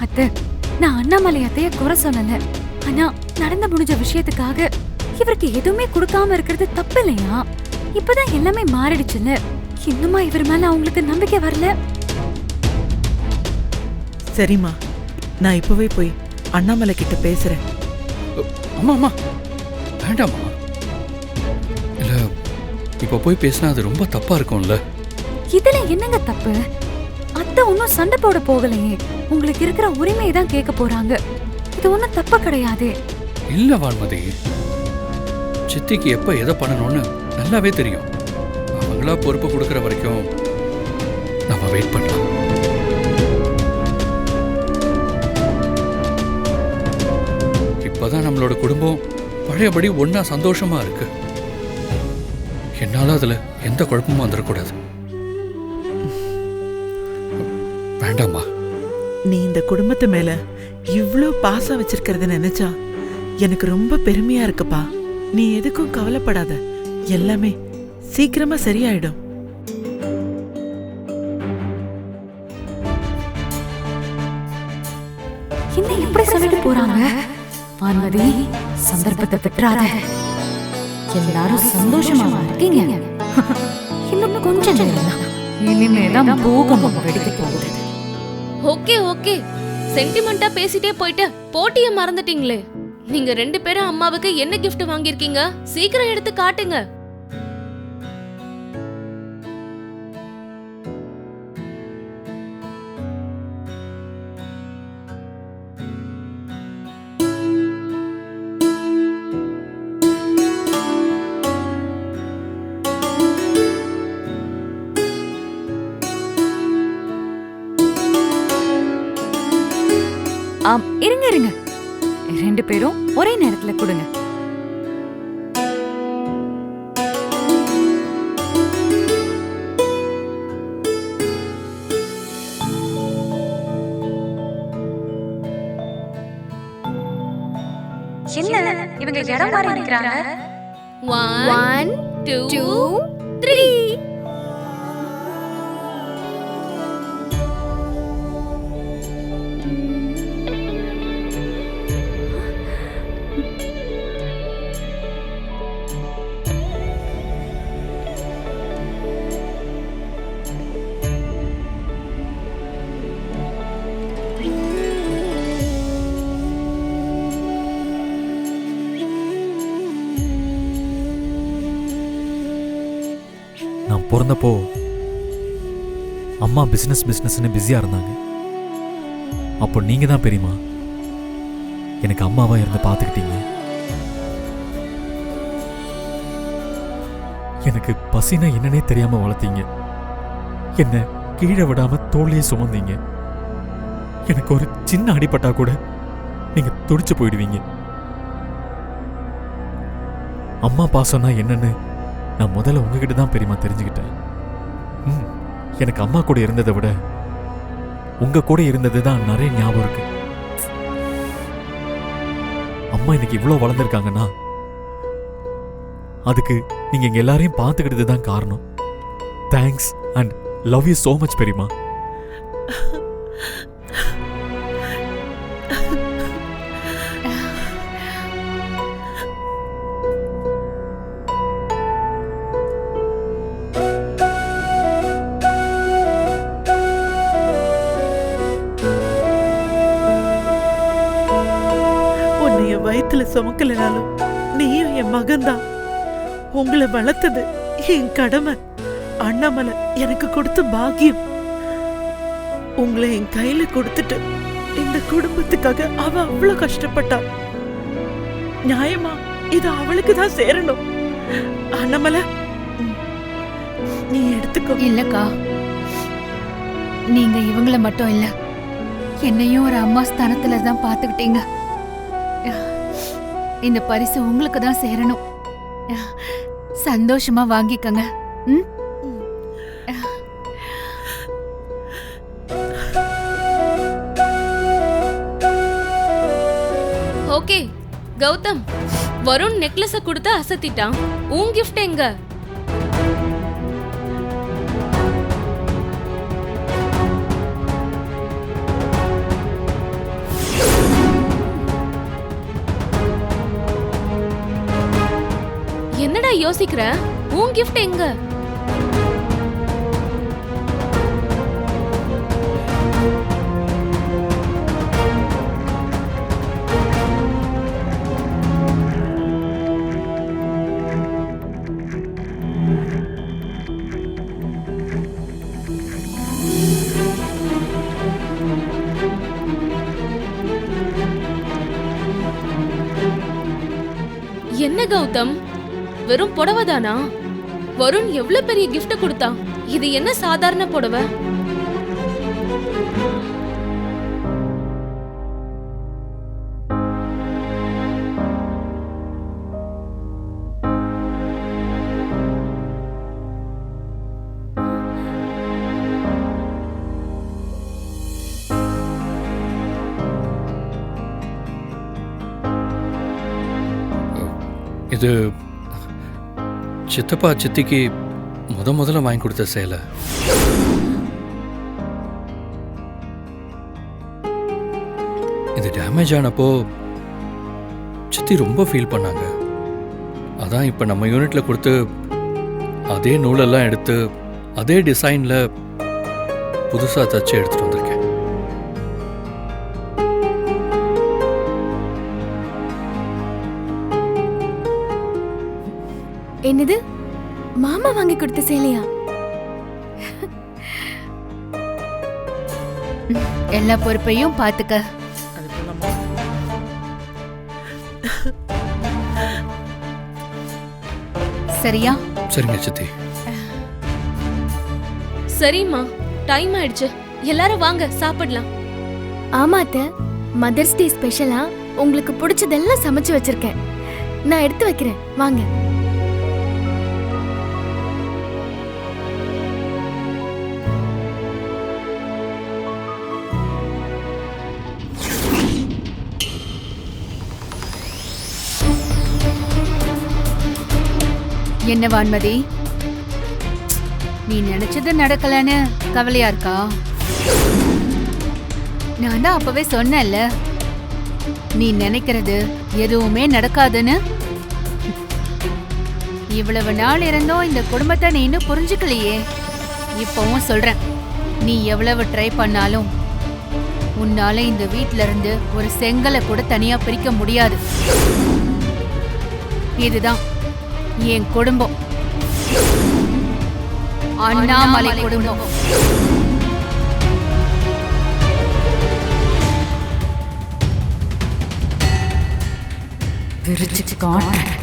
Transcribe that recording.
அத்தை, நான் அண்ணாமலை அத்தைய குறை சொல்லல. ஆனா நடந்து முடிஞ்ச விஷயத்துக்காக இவருக்கு எதுவுமே கொடுக்காம இருக்கிறது தப்பு இல்லையா? இப்பதான் எல்லாமே மாறிடுச்சுல்ல. இன்னுமா இவர் மேல அவங்களுக்கு நம்பிக்கை வரல? சரிம்மா, நான் இப்பவே போய் அண்ணாமலை கிட்ட பேசுறேன். அம்மா அம்மா வேண்டாம்மா. இல்ல இப்ப போய் பேசினா அது ரொம்ப தப்பா இருக்கும்ல. இதுல என்னங்க தப்பு? அத்தை ஒன்னும் சண்டை போட போகலையே. உங்களுக்கு இருக்கிற உரிமையை தான் கேட்க போறாங்க. இது ஒன்னும் தப்பு கிடையாது. இல்ல வான்மதி, சித்திக்கு எப்ப எதை பண்ணணும்னு நல்லாவே தெரியும். அவங்களா பொறுப்பு கொடுக்கற வரைக்கும் நம்ம வெயிட் பண்ணலாம். இப்பதான் நம்மளோட குடும்பம் பழையபடி ஒன்னா சந்தோஷமா இருக்கு. என்னால அதுல எந்த குழப்பமும் வந்துடக்கூடாது. வேண்டாமா. நீ இந்த குடும்பத்து மேல இவ்ளோ பாசம் வச்சிருக்கிறத நினைச்சா எனக்கு ரொம்ப பெருமையா இருக்குப்பா. நீ எதுக்கும் கவலைப்படாத, எல்லாமே சீக்கிரமா சரியாயிடும். என்ன இப்படி சொல்லிட்டு போறாங்க? வான்மதி, சந்தர்ப்பத்தை பெற்றாத. எல்லாரும் சந்தோஷமா இருக்கீங்க. இன்னும் கொஞ்சம் நேரம், இனிமேதான் பூகம்பம் வெடிக்க போகுது. ஓகே ஓகே, சென்டிமெண்டா பேசிட்டே போயிட்டு போட்டிய மறந்துட்டீங்களே. நீங்க 2 பேரும் அம்மாவுக்கு என்ன கிஃப்ட் வாங்கிருக்கீங்க? சீக்கிரம் எடுத்து காட்டுங்க. இருங்க இருங்க, 2 பேரும் ஒரே நேரத்துல கொடுங்க. என்ன இவங்க இடம் மாறி நிக்கறாங்க? 1 2 3. நான் பிறந்தப்போ அம்மா பிஸ்னஸ்னு பிஸியாக இருந்தாங்க. அப்போ நீங்கள் தான் பெரியம்மா எனக்கு அம்மாவாக இருந்து பார்த்துக்கிட்டீங்க. எனக்கு பசினா என்னன்னே தெரியாமல் வளர்த்தீங்க. என்னை கீழே விடாமல் தோளியே சுமந்தீங்க. எனக்கு ஒரு சின்ன அடிபட்டா கூட நீங்கள் துடிச்சு போயிடுவீங்க. அம்மா பாசம்னா என்னன்னு நான் முதல்ல உங்ககிட்ட தான் பெரியமா தெரிஞ்சுக்கிட்டேன். எனக்கு அம்மா கூட இருந்ததை விட உங்க கூட இருந்தது தான் நிறைய ஞாபகம் இருக்கு. அம்மா இன்னைக்கு இவ்வளோ வளர்ந்துருக்காங்கன்னா அதுக்கு நீங்க எங்க எல்லாரையும் பார்த்துக்கிட்டது தான் காரணம். Thanks and love you so much பெரியமா. வயிற்றுல சுமக்கலனாலும் நீயும் என் மகன்தான். உங்களை வளர்த்தது என் கடமை. அண்ணாமலை எனக்கு கொடுத்த பாக்கியம். உங்களை என் கையில கொடுத்துட்டு இந்த குடும்பத்துக்காக அவ அவ்வளவு கஷ்டப்பட்டா. நியாயமா இது அவளுக்கு தான் சேரணும். அண்ணாமலை, நீ எடுத்துக்கோ. இல்லக்கா, நீங்க இவங்கள மட்டும் இல்ல, என்னையும் ஒரு அம்மா ஸ்தானத்துல தான் பாத்துக்கிட்டீங்க. இந்த பரிசு உங்களுக்கு தான் சேரணும். சந்தோஷமா வாங்கிக்கங்க. ஓகே கௌதம், வருண் நெக்லஸ கொடுத்து அசத்திட்டான். உன் கிஃப்ட் எங்க? யோசிக்கிற? உன் கிஃப்ட் எங்க? என்ன கௌதம், வெறும் புடவைதானா? வருண் எவ்வளவு பெரிய கிஃப்ட் கொடுத்தான். இது என்ன சாதாரண புடவை? இது சித்தப்பா சித்திக்கு முதல்ல வாங்கி கொடுத்த சேலை. இது டேமேஜ் ஆனப்போ சித்தி ரொம்ப ஃபீல் பண்ணாங்க. அதான் இப்போ நம்ம யூனிட்ல கொடுத்து அதே நூலெல்லாம் எடுத்து அதே டிசைன்ல புதுசாக தச்சு எடுத்துட்டு வந்திருக்கேன். என்னது, மாமா வாங்கி கொடுத்த சேலையா? எல்லா பொறுப்பையும் பாத்துக்க. சரியா? சரிங்க சித்தி. சரிம்மா, டைம் ஆயிடுச்சு. எல்லாரும் வாங்க சாப்பிடலாம். ஆமா அத்தை, மதர்ஸ் டே ஸ்பெஷலா உங்களுக்கு பிடிச்சதெல்லாம் சமைச்சு வச்சிருக்கேன். நான் எடுத்து வைக்கிறேன், வாங்க. என்ன வான்மதி, நீ நினைச்சது நடக்கலன்னு கவலையா இருக்கா? நான் தான் அப்பவே சொன்னேன்ல, நீ நினைக்கிறது எதுவுமே நடக்காதுன்னு. இவ்வளவு நாள் இருந்தும் இந்த குடும்பத்தை நீ இன்னும் புரிஞ்சுக்கலையே. இப்பவும் சொல்றேன், நீ எவ்வளவு ட்ரை பண்ணாலும் உன்னால இந்த வீட்ல இருந்து ஒரு செங்கலை கூட தனியா பிரிக்க முடியாது. இதுதான் என் குடும்பம், அண்ணாமலை குடும்பம். விரிச்சு காட்டுறேன்.